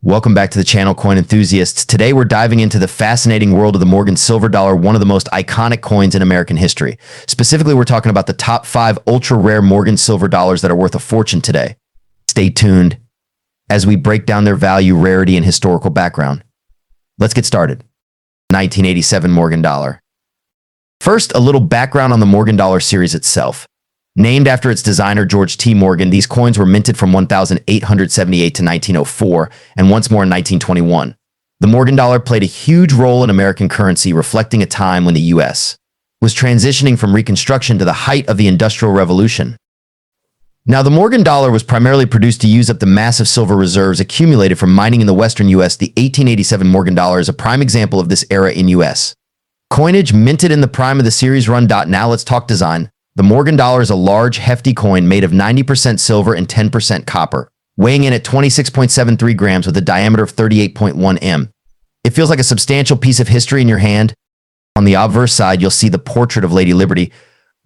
Welcome back to the channel, coin enthusiasts. Today we're diving into the fascinating world of the Morgan silver dollar, one of the most iconic coins in American history. Specifically, we're talking about the top 5 ultra-rare Morgan silver dollars that are worth a fortune today. Stay tuned as we break down their value, rarity, and historical background. Let's get started. 1987 Morgan dollar. First, a little background on the Morgan dollar series itself. Named after its designer, George T. Morgan, these coins were minted from 1878 to 1904 and once more in 1921. The Morgan dollar played a huge role in American currency, reflecting a time when the U.S. was transitioning from Reconstruction to the height of the Industrial Revolution. Now, the Morgan dollar was primarily produced to use up the massive silver reserves accumulated from mining in the western U.S. The 1887 Morgan dollar is a prime example of this era in U.S. coinage, minted in the prime of the series run. Now let's talk design. The Morgan dollar is a large, hefty coin made of 90% silver and 10% copper, weighing in at 26.73 grams with a diameter of 38.1 m. It feels like a substantial piece of history in your hand. On the obverse side, you'll see the portrait of Lady Liberty.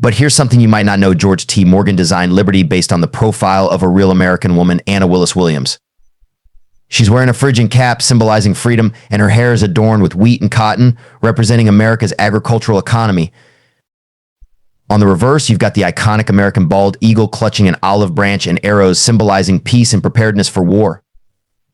But here's something you might not know. George T. Morgan designed Liberty based on the profile of a real American woman, Anna Willis Williams. She's wearing a Phrygian cap symbolizing freedom, and her hair is adorned with wheat and cotton, representing America's agricultural economy. On the reverse, you've got the iconic American bald eagle clutching an olive branch and arrows symbolizing peace and preparedness for war.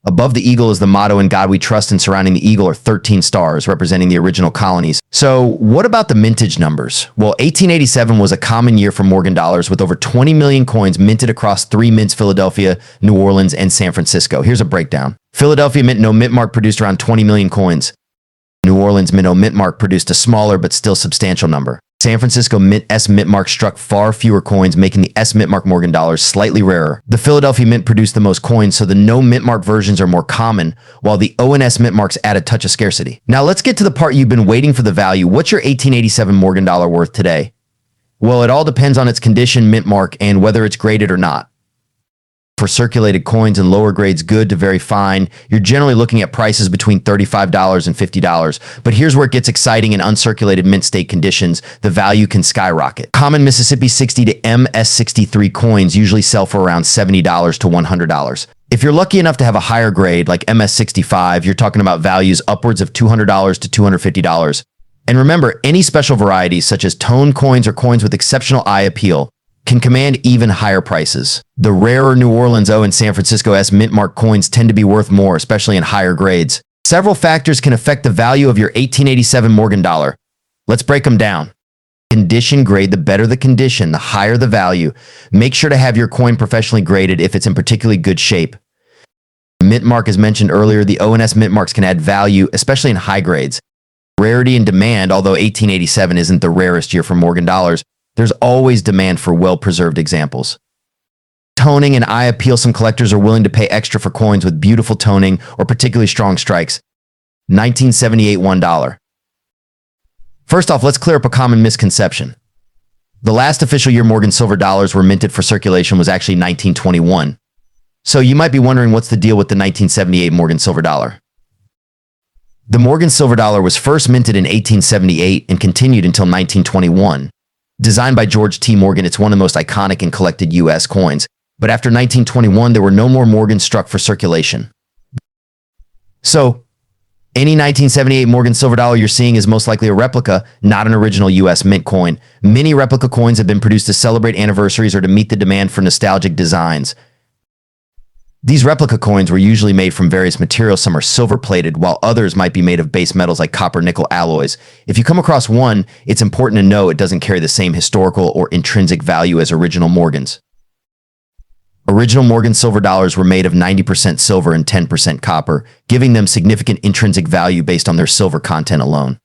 Above the eagle is the motto, "In God We Trust," and surrounding the eagle are 13 stars representing the original colonies. So what about the mintage numbers? Well, 1887 was a common year for Morgan dollars, with over 20 million coins minted across 3 mints: Philadelphia, New Orleans, and San Francisco. Here's a breakdown. Philadelphia Mint No Mint Mark produced around 20 million coins. New Orleans Mint No Mint Mark produced a smaller but still substantial number. San Francisco Mint S Mint Mark struck far fewer coins, making the S Mint Mark Morgan dollars slightly rarer. The Philadelphia Mint produced the most coins, so the no Mint Mark versions are more common, while the O and S Mint Marks add a touch of scarcity. Now let's get to the part you've been waiting for, the value. What's your 1887 Morgan dollar worth today? Well, it all depends on its condition, mint mark, and whether it's graded or not. For circulated coins and lower grades, good to very fine, you're generally looking at prices between $35 and $50. But here's where it gets exciting. In uncirculated mint state conditions, the value can skyrocket. Common Mississippi 60 to MS63 coins usually sell for around $70 to $100. If you're lucky enough to have a higher grade like MS65, you're talking about values upwards of $200 to $250. And remember, any special varieties such as tone coins or coins with exceptional eye appeal can command even higher prices. The rarer New Orleans O and San Francisco S mint mark coins tend to be worth more, especially in higher grades. Several factors can affect the value of your 1887 Morgan dollar. Let's break them down. Condition grade. The better the condition, the higher the value. Make sure to have your coin professionally graded if it's in particularly good shape. Mint mark, as mentioned earlier, the O and S mint marks can add value, especially in high grades. Rarity and demand. Although 1887 isn't the rarest year for Morgan dollars, there's always demand for well-preserved examples. Toning and eye appeal. Some collectors are willing to pay extra for coins with beautiful toning or particularly strong strikes. 1978 $1. First off, let's clear up a common misconception. The last official year Morgan silver dollars were minted for circulation was actually 1921. So you might be wondering, what's the deal with the 1978 Morgan silver dollar? The Morgan silver dollar was first minted in 1878 and continued until 1921. Designed by George T. Morgan, it's one of the most iconic and collected U.S. coins. But after 1921, there were no more Morgans struck for circulation. So, any 1978 Morgan silver dollar you're seeing is most likely a replica, not an original U.S. mint coin. Many replica coins have been produced to celebrate anniversaries or to meet the demand for nostalgic designs. These replica coins were usually made from various materials. Some are silver-plated, while others might be made of base metals like copper-nickel alloys. If you come across one, it's important to know it doesn't carry the same historical or intrinsic value as original Morgans. Original Morgan silver dollars were made of 90% silver and 10% copper, giving them significant intrinsic value based on their silver content alone.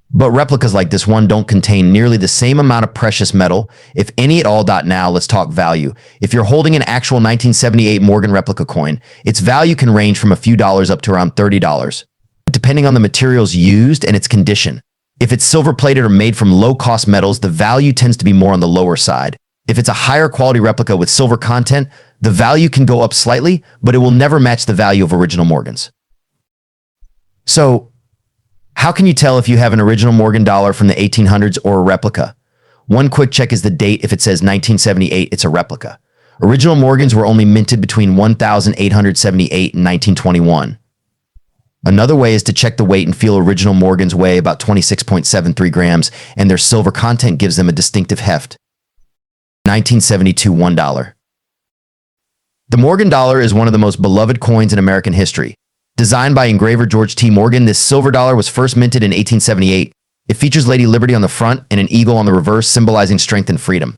But replicas like this one don't contain nearly the same amount of precious metal, if any at all. Now let's talk value. If you're holding an actual 1978 Morgan replica coin, its value can range from a few dollars up to around $30, depending on the materials used and its condition. If it's silver-plated or made from low-cost metals, the value tends to be more on the lower side. If it's a higher quality replica with silver content, the value can go up slightly, but it will never match the value of original Morgans. So, how can you tell if you have an original Morgan dollar from the 1800s or a replica? One quick check is the date. If it says 1978, it's a replica. Original Morgans were only minted between 1878 and 1921. Another way is to check the weight and feel. Original Morgans weigh about 26.73 grams, and their silver content gives them a distinctive heft. 1972 $1. The Morgan dollar is one of the most beloved coins in American history. Designed by engraver George T. Morgan, this silver dollar was first minted in 1878. It features Lady Liberty on the front and an eagle on the reverse, symbolizing strength and freedom.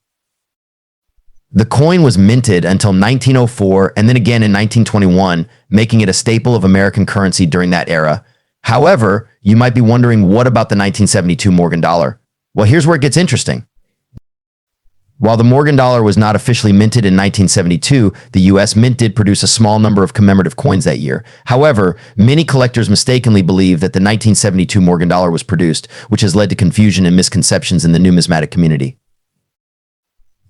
The coin was minted until 1904 and then again in 1921, making it a staple of American currency during that era. However, you might be wondering, what about the 1972 Morgan dollar? Well, here's where it gets interesting. While the Morgan dollar was not officially minted in 1972, the U.S. Mint did produce a small number of commemorative coins that year. However, many collectors mistakenly believe that the 1972 Morgan dollar was produced, which has led to confusion and misconceptions in the numismatic community.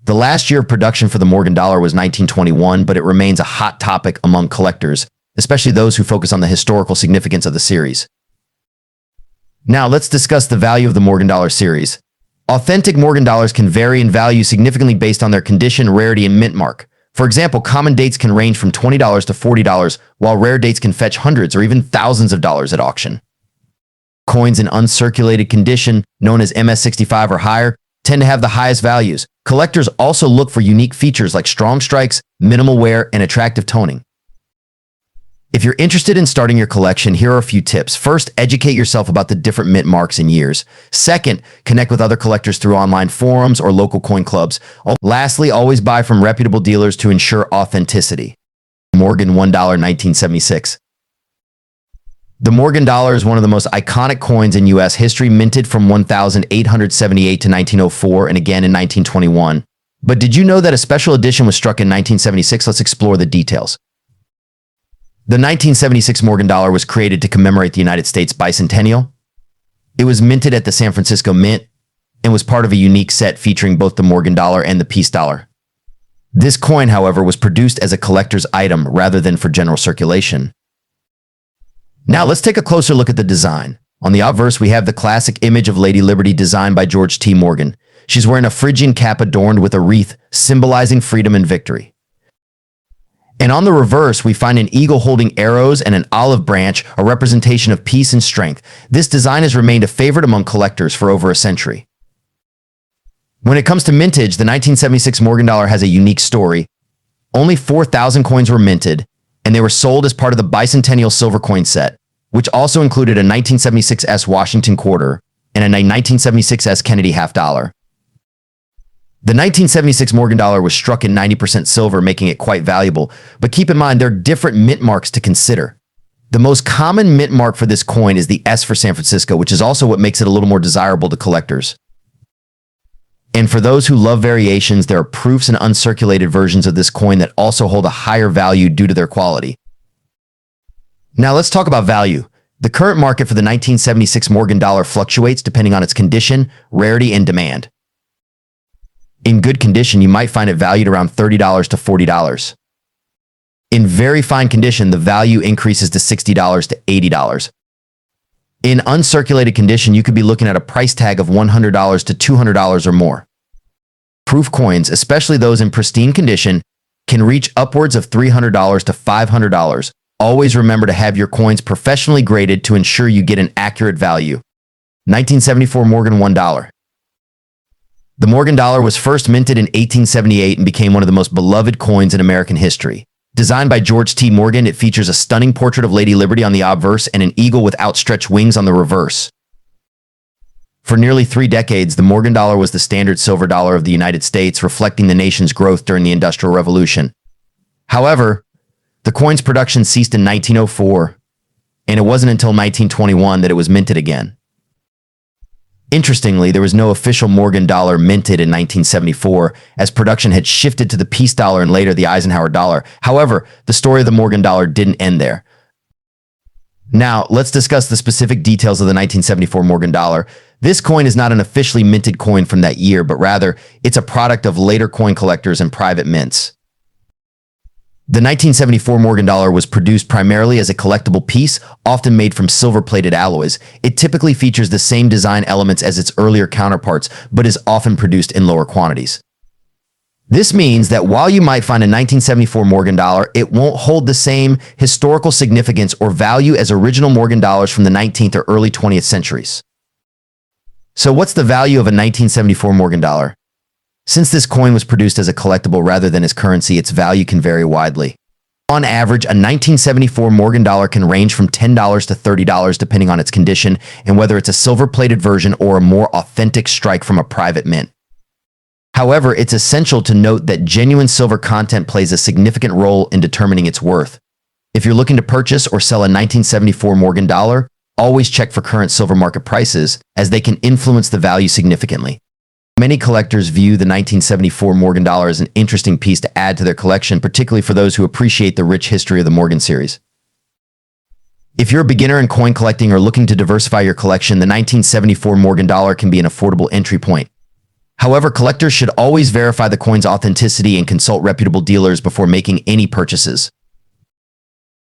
The last year of production for the Morgan dollar was 1921, but it remains a hot topic among collectors, especially those who focus on the historical significance of the series. Now, let's discuss the value of the Morgan dollar series. Authentic Morgan dollars can vary in value significantly based on their condition, rarity, and mint mark. For example, common dates can range from $20 to $40, while rare dates can fetch hundreds or even thousands of dollars at auction. Coins in uncirculated condition, known as MS65 or higher, tend to have the highest values. Collectors also look for unique features like strong strikes, minimal wear, and attractive toning. If you're interested in starting your collection, here are a few tips. First, educate yourself about the different mint marks and years. Second, connect with other collectors through online forums or local coin clubs. Lastly, always buy from reputable dealers to ensure authenticity. Morgan $1 1976. The Morgan dollar is one of the most iconic coins in U.S. history, minted from 1878 to 1904 and again in 1921. But did you know that a special edition was struck in 1976? Let's explore the details. The 1976 Morgan dollar was created to commemorate the United States bicentennial. It was minted at the San Francisco Mint and was part of a unique set featuring both the Morgan dollar and the peace dollar. This coin, however, was produced as a collector's item rather than for general circulation. Now let's take a closer look at the design. On the obverse, we have the classic image of Lady Liberty designed by George T. Morgan. She's wearing a Phrygian cap adorned with a wreath, symbolizing freedom and victory. And on the reverse, we find an eagle holding arrows and an olive branch, a representation of peace and strength. This design has remained a favorite among collectors for over a century. When it comes to mintage, the 1976 Morgan dollar has a unique story. Only 4,000 coins were minted, and they were sold as part of the bicentennial silver coin set, which also included a 1976 Washington quarter and a 1976 Kennedy half dollar. The 1976 Morgan dollar was struck in 90% silver, making it quite valuable, but keep in mind there are different mint marks to consider. The most common mint mark for this coin is the S for San Francisco, which is also what makes it a little more desirable to collectors. And for those who love variations, there are proofs and uncirculated versions of this coin that also hold a higher value due to their quality. Now let's talk about value. The current market for the 1976 Morgan dollar fluctuates depending on its condition, rarity, and demand. In good condition, you might find it valued around $30 to $40. In very fine condition, the value increases to $60 to $80. In uncirculated condition, you could be looking at a price tag of $100 to $200 or more. Proof coins, especially those in pristine condition, can reach upwards of $300 to $500. Always remember to have your coins professionally graded to ensure you get an accurate value. 1974 Morgan $1. The Morgan dollar was first minted in 1878 and became one of the most beloved coins in American history. Designed by George T. Morgan, it features a stunning portrait of Lady Liberty on the obverse and an eagle with outstretched wings on the reverse. For nearly 3 decades, the Morgan dollar was the standard silver dollar of the United States, reflecting the nation's growth during the Industrial Revolution. However, the coin's production ceased in 1904, and it wasn't until 1921 that it was minted again. Interestingly, there was no official Morgan dollar minted in 1974, as production had shifted to the peace dollar and later the Eisenhower dollar. However, the story of the Morgan dollar didn't end there. Now, let's discuss the specific details of the 1974 Morgan dollar. This coin is not an officially minted coin from that year, but rather, it's a product of later coin collectors and private mints. The 1974 Morgan dollar was produced primarily as a collectible piece, often made from silver-plated alloys. It typically features the same design elements as its earlier counterparts, but is often produced in lower quantities. This means that while you might find a 1974 Morgan dollar, it won't hold the same historical significance or value as original Morgan dollars from the 19th or early 20th centuries. So what's the value of a 1974 Morgan dollar? Since this coin was produced as a collectible rather than as currency, its value can vary widely. On average, a 1974 Morgan dollar can range from $10 to $30 depending on its condition and whether it's a silver-plated version or a more authentic strike from a private mint. However, it's essential to note that genuine silver content plays a significant role in determining its worth. If you're looking to purchase or sell a 1974 Morgan dollar, always check for current silver market prices, as they can influence the value significantly. Many collectors view the 1974 Morgan dollar as an interesting piece to add to their collection, particularly for those who appreciate the rich history of the Morgan series. If you're a beginner in coin collecting or looking to diversify your collection, the 1974 Morgan dollar can be an affordable entry point. However, collectors should always verify the coin's authenticity and consult reputable dealers before making any purchases.